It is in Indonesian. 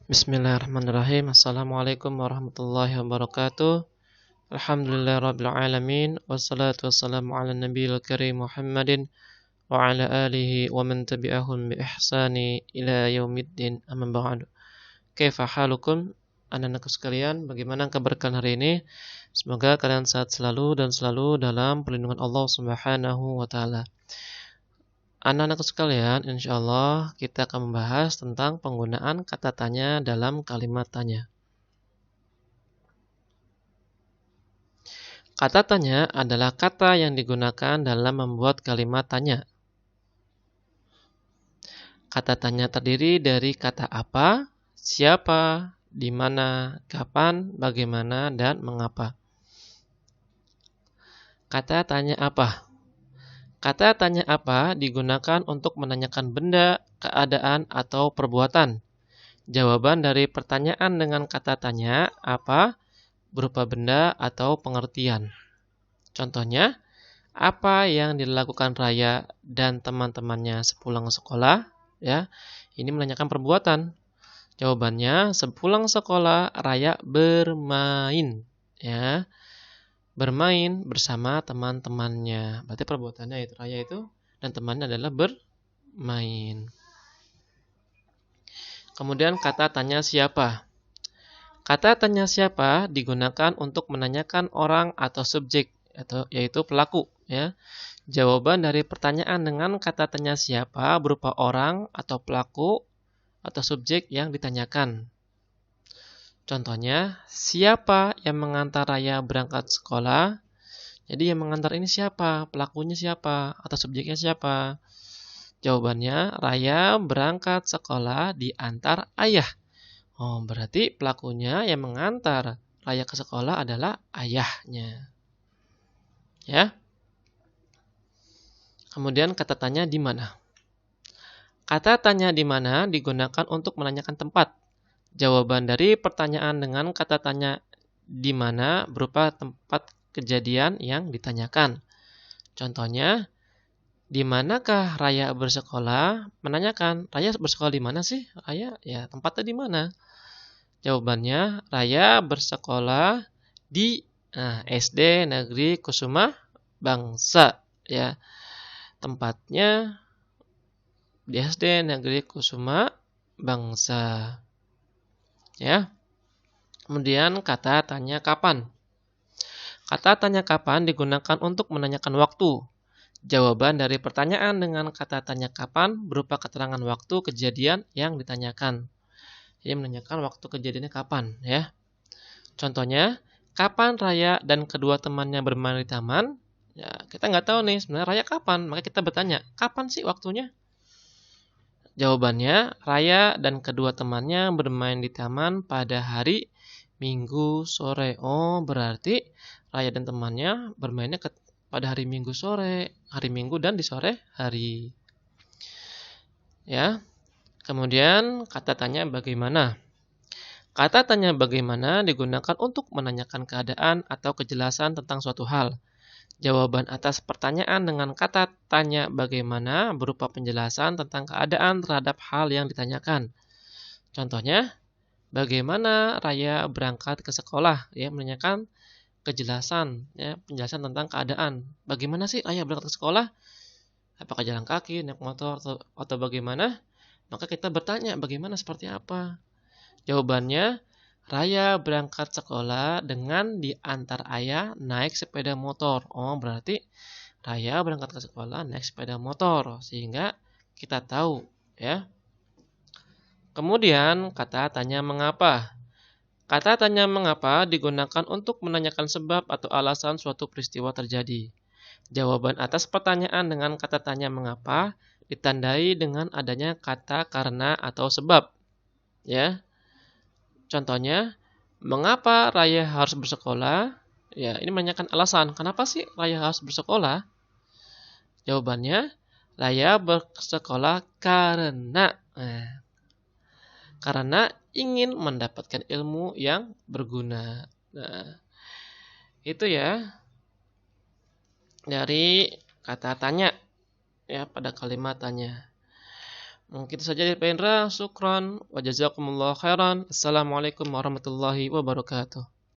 Bismillahirrahmanirrahim. Assalamualaikum warahmatullahi wabarakatuh. Alhamdulillahirrabbilalamin. Wassalatu wassalamu ala nabiyil karim Muhammadin wa ala alihi wa man tabi'ahum bi ihsani ila yaumiddin, amma ba'du. Kaifa halukum anak-anakku sekalian, bagaimana kabar kalian hari ini? Semoga kalian sehat selalu dan selalu dalam perlindungan Allah Subhanahu wa taala. Anak-anakku sekalian, insyaallah kita akan membahas tentang penggunaan kata tanya dalam kalimat tanya. Kata tanya adalah kata yang digunakan dalam membuat kalimat tanya. Kata tanya terdiri dari kata apa, siapa, di mana, kapan, bagaimana, dan mengapa. Kata tanya apa? Kata tanya apa digunakan untuk menanyakan benda, keadaan, atau perbuatan. Jawaban dari pertanyaan dengan kata tanya apa berupa benda atau pengertian. Contohnya, apa yang dilakukan Raya dan teman-temannya sepulang sekolah? Ya, ini menanyakan perbuatan. Jawabannya, sepulang sekolah Raya bermain. Ya, bermain bersama teman-temannya. Berarti perbuatannya itu Raya itu dan temannya adalah bermain. Kemudian kata tanya siapa. Kata tanya siapa digunakan untuk menanyakan orang atau subjek, yaitu pelaku. Ya. Jawaban dari pertanyaan dengan kata tanya siapa berupa orang atau pelaku atau subjek yang ditanyakan. Contohnya, siapa yang mengantar Raya berangkat sekolah? Jadi yang mengantar ini siapa? Pelakunya siapa? Atau subjeknya siapa? Jawabannya, Raya berangkat sekolah diantar ayah. Oh, berarti pelakunya yang mengantar Raya ke sekolah adalah ayahnya. Ya. Kemudian kata tanya di mana? Kata tanya di mana digunakan untuk menanyakan tempat. Jawaban dari pertanyaan dengan kata tanya di mana berupa tempat kejadian yang ditanyakan. Contohnya, di manakah Raya bersekolah? Menanyakan, Raya bersekolah di mana sih? Raya, ya tempatnya di mana? Jawabannya, Raya bersekolah di SD Negeri Kusuma Bangsa. Ya, tempatnya di SD Negeri Kusuma Bangsa. Ya. Kemudian kata tanya kapan. Kata tanya kapan digunakan untuk menanyakan waktu. Jawaban dari pertanyaan dengan kata tanya kapan berupa keterangan waktu kejadian yang ditanyakan. Jadi menanyakan waktu kejadiannya kapan, ya. Contohnya, kapan Raya dan kedua temannya bermain di taman? Ya, kita nggak tahu nih sebenarnya Raya kapan, maka kita bertanya, kapan sih waktunya? Jawabannya, Raya dan kedua temannya bermain di taman pada hari Minggu sore. Oh, berarti Raya dan temannya bermainnya pada hari Minggu sore, hari Minggu dan di sore hari. Ya. Kemudian kata tanya bagaimana. Kata tanya bagaimana digunakan untuk menanyakan keadaan atau kejelasan tentang suatu hal. Jawaban atas pertanyaan dengan kata tanya bagaimana berupa penjelasan tentang keadaan terhadap hal yang ditanyakan. Contohnya, bagaimana Raya berangkat ke sekolah? Ya, menanyakan kejelasan, ya, penjelasan tentang keadaan. Bagaimana sih Raya berangkat ke sekolah? Apakah jalan kaki, naik motor, atau bagaimana? Maka kita bertanya, bagaimana seperti apa? Jawabannya, Raya berangkat sekolah dengan diantar ayah naik sepeda motor. Oh, berarti Raya berangkat ke sekolah naik sepeda motor. Sehingga kita tahu, ya. Kemudian kata tanya mengapa. Kata tanya mengapa digunakan untuk menanyakan sebab atau alasan suatu peristiwa terjadi. Jawaban atas pertanyaan dengan kata tanya mengapa ditandai dengan adanya kata karena atau sebab. Ya. Contohnya, mengapa Raya harus bersekolah? Ya, ini menanyakan alasan. Kenapa sih Raya harus bersekolah? Jawabannya, Raya bersekolah karena ingin mendapatkan ilmu yang berguna. Nah, itu ya dari kata tanya ya pada kalimat tanya. Mungkin itu saja dari Pak Indra. Syukran wa jazakumullah khairan. Assalamualaikum warahmatullahi wabarakatuh.